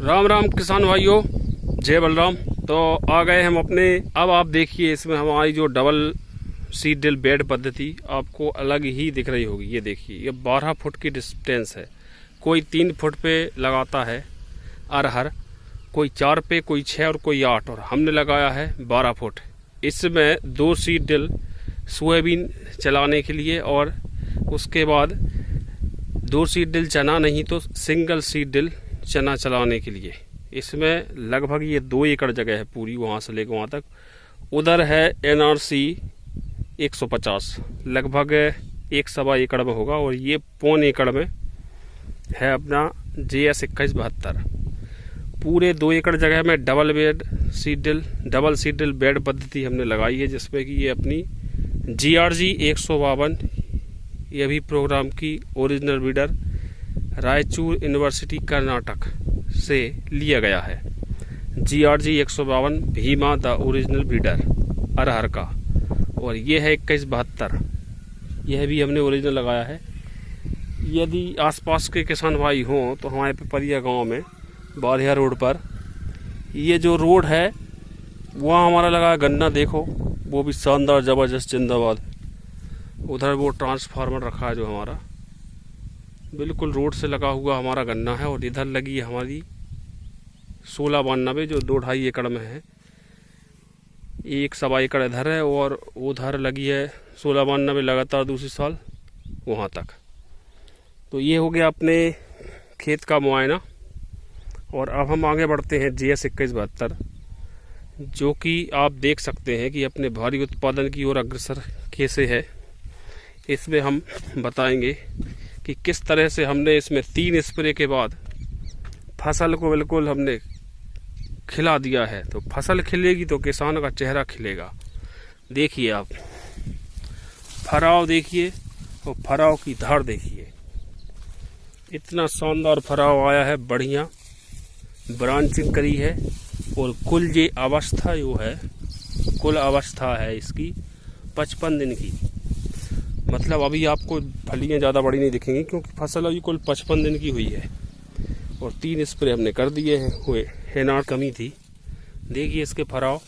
राम राम किसान भाइयों, जय बलराम। तो आ गए हम अपने। अब आप देखिए इसमें हमारी जो डबल सीड ड्रिल बेड पद्धति आपको अलग ही दिख रही होगी। ये देखिए, ये 12 फुट की डिस्टेंस है। कोई 3 फुट पे लगाता है अरहर, कोई 4 पे, कोई 6 और कोई 8, और हमने लगाया है 12 फुट। इसमें 2 सीड ड्रिल सोयाबीन चलाने के लिए, और उसके बाद 2 सीड ड्रिल चना नहीं तो सिंगल सीड ड्रिल चना चलाने के लिए। इसमें लगभग ये 2 एकड़ जगह है पूरी, वहाँ से लेकर वहाँ तक। उधर है NRC 150, लगभग 1 एकड़ में होगा, और ये 1.25 एकड़ में है अपना JS 2172। पूरे 2 एकड़ जगह में डबल सीड ड्रिल बेड पद्धति हमने लगाई है, जिसमें कि ये अपनी GRG 152, ये भी प्रोग्राम की original breeder Raichur University Karnataka से लिया गया है। GRG 152 Bhima the original breeder अरहर का, और ये है 2172, यह भी हमने ओरिजिनल लगाया है। यदि आसपास के किसान भाई हों तो हमारे पिपरिया गांव में बारिया रोड पर ये जो रोड है वहाँ हमारा लगा गन्ना, देखो वो भी शानदार ज़बरदस्त जिंदाबाद। उधर वो ट्रांसफार्मर रखा है जो हमारा बिल्कुल रोड से लगा हुआ हमारा गन्ना है, और इधर लगी है हमारी 1692 जो 2-2.5 एकड़ में है। 1-1.25 एकड़ इधर है, और उधर लगी है 1692 लगातार दूसरी साल वहाँ तक। तो ये हो गया अपने खेत का मुआयना, और अब हम आगे बढ़ते हैं JS 2172, जो कि आप देख सकते हैं कि अपने भारी उत्पादन की ओर अग्रसर कैसे है। इसमें हम बताएंगे कि किस तरह से हमने इसमें 3 स्प्रे के बाद फसल को बिल्कुल हमने खिला दिया है। तो फसल खिलेगी तो किसान का चेहरा खिलेगा। देखिए आप फराव देखिए, और फराव की धार देखिए, इतना शानदार फराव आया है, बढ़िया ब्रांचिंग करी है। और कुल ये अवस्था जो है, कुल अवस्था है इसकी 55 दिन की। मतलब अभी आपको फलियाँ ज़्यादा बड़ी नहीं दिखेंगी, क्योंकि फसल अभी कुल 55 दिन की हुई है, और 3 स्प्रे हमने कर दिए हैं। हुए है ना, कमी थी। देखिए इसके फराव,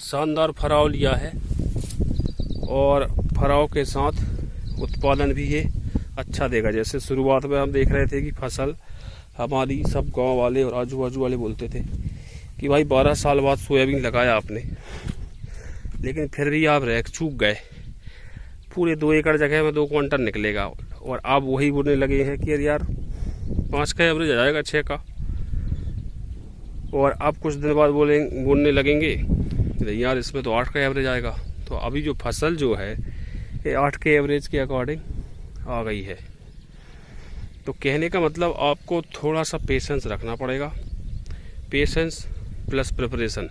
शानदार फराव लिया है, और फराव के साथ उत्पादन भी ये अच्छा देगा। जैसे शुरुआत में हम देख रहे थे कि फसल हमारी सब गांव वाले और आजू बाजू वाले बोलते थे कि भाई 12 साल बाद सोयाबीन लगाया आपने, लेकिन फिर भी आप रह चूक गए। पूरे 2 एकड़ जगह में 2 क्विंटल निकलेगा, और आप वही बोलने लगे हैं कि यार 5 का एवरेज आ जाएगा, 6 का। और आप कुछ दिन बाद बोलने लगेंगे यार इसमें तो 8 का एवरेज आएगा। तो अभी जो फसल जो है ये 8 के एवरेज के अकॉर्डिंग आ गई है। तो कहने का मतलब आपको थोड़ा सा पेशेंस रखना पड़ेगा। Patience plus preparation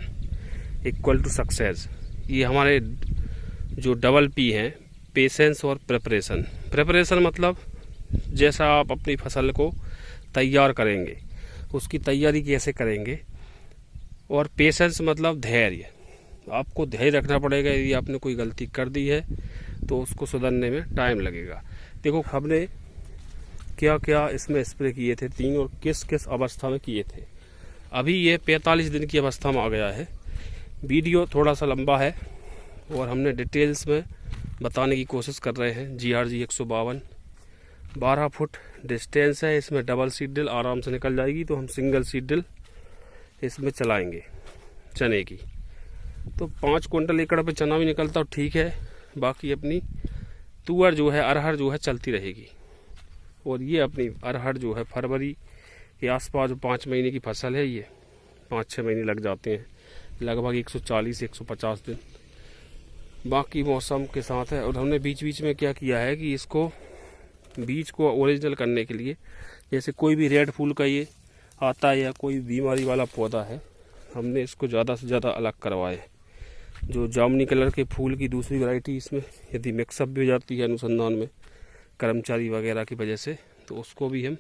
equal to success. ये हमारे जो डबल P हैं, पेशेंस और प्रिपरेशन। प्रिपरेशन मतलब जैसा आप अपनी फसल को तैयार करेंगे, उसकी तैयारी कैसे करेंगे। और पेशेंस मतलब धैर्य। आपको धैर्य रखना पड़ेगा। यदि आपने कोई गलती कर दी है तो उसको सुधरने में टाइम लगेगा। देखो हमने क्या क्या इसमें स्प्रे किए थे 3, और किस किस अवस्था में किए थे। अभी ये 45 दिन की अवस्था में आ गया है। वीडियो थोड़ा सा लंबा है, और हमने डिटेल्स में बताने की कोशिश कर रहे हैं। GRG 152 12 फुट डिस्टेंस है। इसमें डबल सीड ड्रिल आराम से निकल जाएगी, तो हम सिंगल सीड ड्रिल इसमें चलाएंगे चने की। तो 5 क्विंटल एकड़ पे चना भी निकलता ठीक है, बाकी अपनी तुअर जो है, अरहर जो है चलती रहेगी। और ये अपनी अरहर जो है फरवरी के आसपास 5 महीने की फसल है। ये 5-6 महीने लग जाते हैं, लगभग 140-150 दिन। बाकी मौसम के साथ है। और हमने बीच बीच में क्या किया है कि इसको बीज को ओरिजिनल करने के लिए, जैसे कोई भी रेड फूल का ये आता है या कोई बीमारी वाला पौधा है, हमने इसको ज़्यादा से ज़्यादा अलग करवाए। जो जामुनी कलर के फूल की दूसरी वैरायटी इसमें यदि मिक्सअप भी हो जाती है अनुसंधान में कर्मचारी वगैरह की वजह से, तो उसको भी हम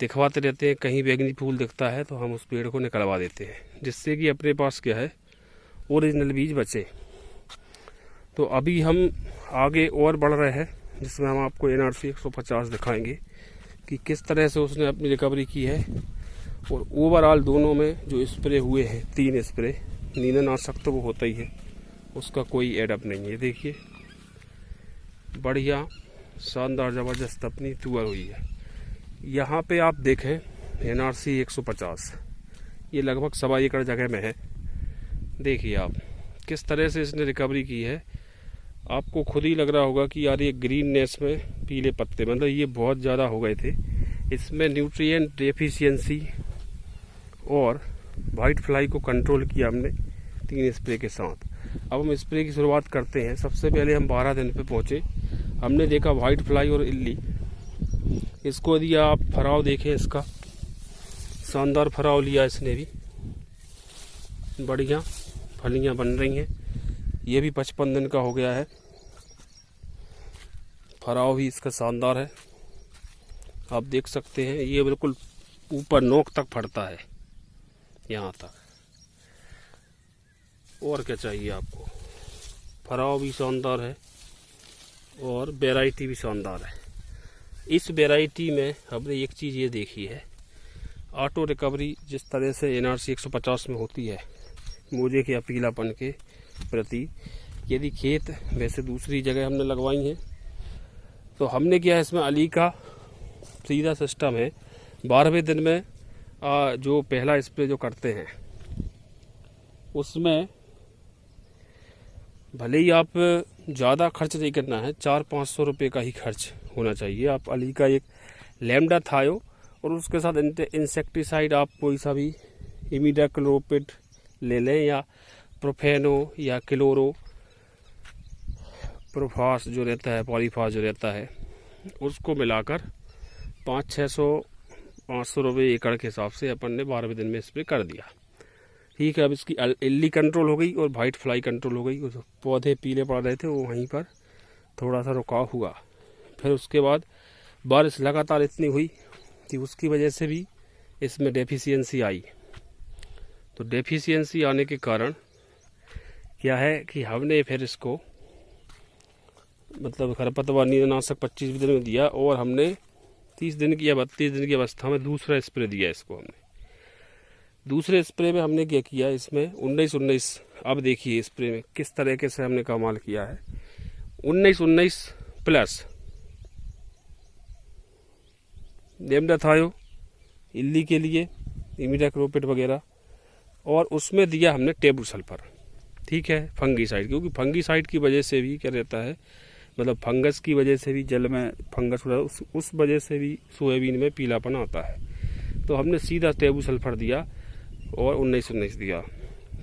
दिखवाते रहते हैं। कहीं बैंगनी फूल दिखता है तो हम उस पेड़ को निकलवा देते हैं, जिससे कि अपने पास क्या है, ओरिजिनल बीज बचे। तो अभी हम आगे और बढ़ रहे हैं, जिसमें हम आपको NRC 150 दिखाएंगे। कि किस तरह से उसने अपनी रिकवरी की है। और ओवरऑल दोनों में जो स्प्रे हुए हैं 3 स्प्रे, नींदनाशक तो वो होता ही है, उसका कोई एडअप नहीं है। देखिए बढ़िया शानदार ज़बरदस्त अपनी तुअर हुई है। यहाँ पे आप देखें NRC 150, ये लगभग 1.25 एकड़ जगह में है। देखिए आप किस तरह से इसने रिकवरी की है। आपको खुद ही लग रहा होगा कि यार ये ग्रीननेस में पीले पत्ते, मतलब ये बहुत ज़्यादा हो गए थे। इसमें न्यूट्रिएंट डेफिशिएंसी और वाइट फ्लाई को कंट्रोल किया हमने 3 स्प्रे के साथ। अब हम स्प्रे की शुरुआत करते हैं। सबसे पहले हम 12 दिन पे पहुँचे, हमने देखा वाइट फ्लाई और इल्ली। इसको यदि आप फराव देखें, इसका शानदार फराव लिया इसने भी, बढ़िया फलियाँ बन रही हैं। ये भी 55 दिन का हो गया है, फराव भी इसका शानदार है। आप देख सकते हैं ये बिल्कुल ऊपर नोक तक फटता है, यहाँ तक। और क्या चाहिए आपको, फराव भी शानदार है और वैरायटी भी शानदार है। इस वैरायटी में हमने एक चीज़ ये देखी है, ऑटो रिकवरी जिस तरह से NRC 150 में होती है मोजे के अपीलापन के प्रति। यदि खेत वैसे दूसरी जगह हमने लगवाई हैं, तो हमने किया है इसमें अली का सीधा सिस्टम है। 12वें दिन में जो पहला स्प्रे जो करते हैं उसमें भले ही आप ज़्यादा खर्च नहीं करना है, 400-500 रुपये का ही खर्च होना चाहिए। आप अली का एक लैम्डा थायो और उसके साथ इंसेक्टिसाइड आप कोई सा भी इमिडाक्लोपिड ले लें, या प्रोफेनो या क्लोरो प्रोफास जो रहता है, पॉलीफास जो रहता है, उसको मिलाकर 500-600-500 रुपये एकड़ के हिसाब से अपन ने 12वें दिन में स्प्रे कर दिया। ठीक है, अब इसकी इल्ली कंट्रोल हो गई और वाइट फ्लाई कंट्रोल हो गई। उस पौधे पीले पड़ रहे थे वो वहीं पर थोड़ा सा रुकाव हुआ। फिर उसके बाद बारिश लगातार इतनी हुई कि उसकी वजह से भी इसमें डेफिशिएंसी आई। तो डेफिशिएंसी आने के कारण क्या है कि हमने फिर इसको मतलब खरपतवार नींदनाशक 25 दिन में दिया और हमने 30 दिन की या 32 दिन की अवस्था में दूसरा स्प्रे दिया इसको हमने। दूसरे स्प्रे में हमने क्या किया, इसमें 19-19। अब देखिए स्प्रे में किस तरीके से हमने कमाल किया है। 19-19 प्लस लेम्डाथायो इल्ली के लिए, इमिडाक्लोपिड वगैरह, और उसमें दिया हमने टेबू सल्फर। ठीक है, फंगीसाइड, क्योंकि फंगीसाइड की वजह से भी क्या रहता है, मतलब फंगस की वजह से भी जल में फंगस हो रहा है, उस वजह से भी सोयाबीन में पीलापन आता है। तो हमने सीधा टेबू सल्फर दिया और 19-19 दिया।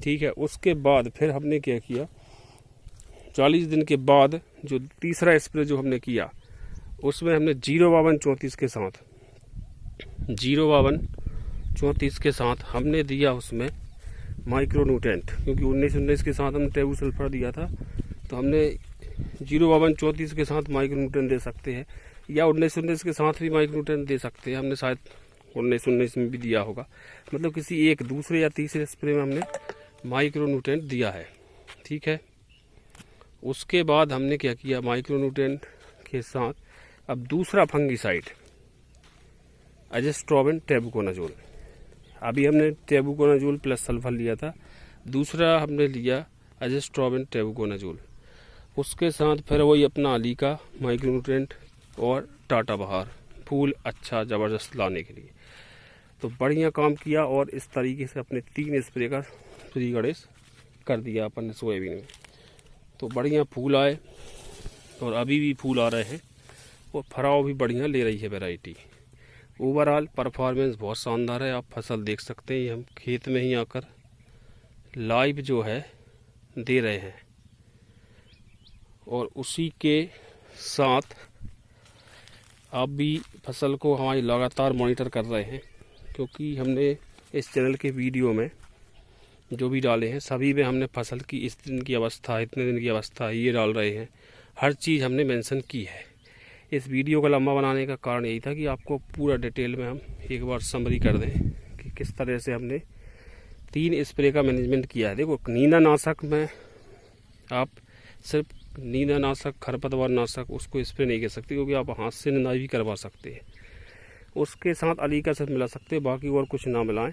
ठीक है, उसके बाद फिर हमने क्या किया, 40 दिन के बाद जो तीसरा स्प्रे जो हमने किया उसमें हमने 052-34 के साथ 052-34 के साथ हमने दिया उसमें माइक्रोन्यूट्रेंट। क्योंकि 19-19 के साथ हमने टेबू सल्फर दिया था, तो हमने 052-34 के साथ माइक्रोन्यूट्रेंट दे सकते हैं, या 19-19 के साथ भी माइक्रोन्यूट्रेंट दे सकते हैं। हमने शायद 19-19 में भी दिया होगा, मतलब किसी एक दूसरे या तीसरे स्प्रे में हमने माइक्रोन्यूट्रेंट दिया है। ठीक है, उसके बाद हमने क्या किया, माइक्रोन्यूट्रेंट के साथ अब दूसरा फंगीसाइड एज़ेस्ट्रोबिन टेबुकोनाजोल। अभी हमने टेबुकोनाजोल प्लस सल्फर लिया था, दूसरा हमने लिया एज़ेस्ट्रोबिन टेबुकोनाजोल। उसके साथ फिर वही अपना अली का माइक्रोन्यूट्रेंट और टाटा बहार, फूल अच्छा ज़बरदस्त लाने के लिए। तो बढ़िया काम किया और इस तरीके से अपने 3 स्प्रे का फ्री गणेश कर दिया अपन ने सोयाबीन में। तो बढ़िया फूल आए और अभी भी फूल आ रहे हैं और फराव भी बढ़िया ले रही है वैरायटी। ओवरऑल परफॉर्मेंस बहुत शानदार है। आप फसल देख सकते हैं, हम खेत में ही आकर लाइव जो है दे रहे हैं, और उसी के साथ आप भी फसल को हमारी लगातार मॉनिटर कर रहे हैं, क्योंकि हमने इस चैनल के वीडियो में जो भी डाले हैं सभी में हमने फसल की इस दिन की अवस्था, इतने दिन की अवस्था ये डाल रहे हैं, हर चीज़ हमने मेंशन की है। इस वीडियो को लंबा बनाने का कारण यही था कि आपको पूरा डिटेल में हम एक बार समरी कर दें कि किस तरह से हमने 3 स्प्रे का मैनेजमेंट किया है। देखो, नींदनाशक में आप सिर्फ नींदनाशक, खरपतवार नाशक उसको स्प्रे नहीं कर सकते, क्योंकि आप हाथ से निंदाई भी करवा सकते हैं। उसके साथ अलीक एसिड मिला सकते हैं, बाकी और कुछ ना मिलाएं,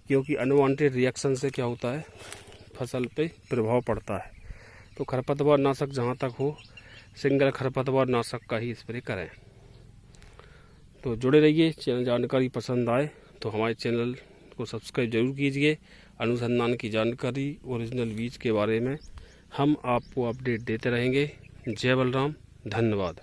क्योंकि अनवांटेड रिएक्शन से क्या होता है, फसल पे प्रभाव पड़ता है। तो खरपतवार नाशक जहाँ तक हो सिंगल खरपतवार नाशक का ही स्प्रे करें। तो जुड़े रहिए, चैनल जानकारी पसंद आए तो हमारे चैनल को सब्सक्राइब जरूर कीजिए। अनुसंधान की जानकारी, ओरिजिनल बीज के बारे में हम आपको अपडेट देते रहेंगे। जय बलराम, धन्यवाद।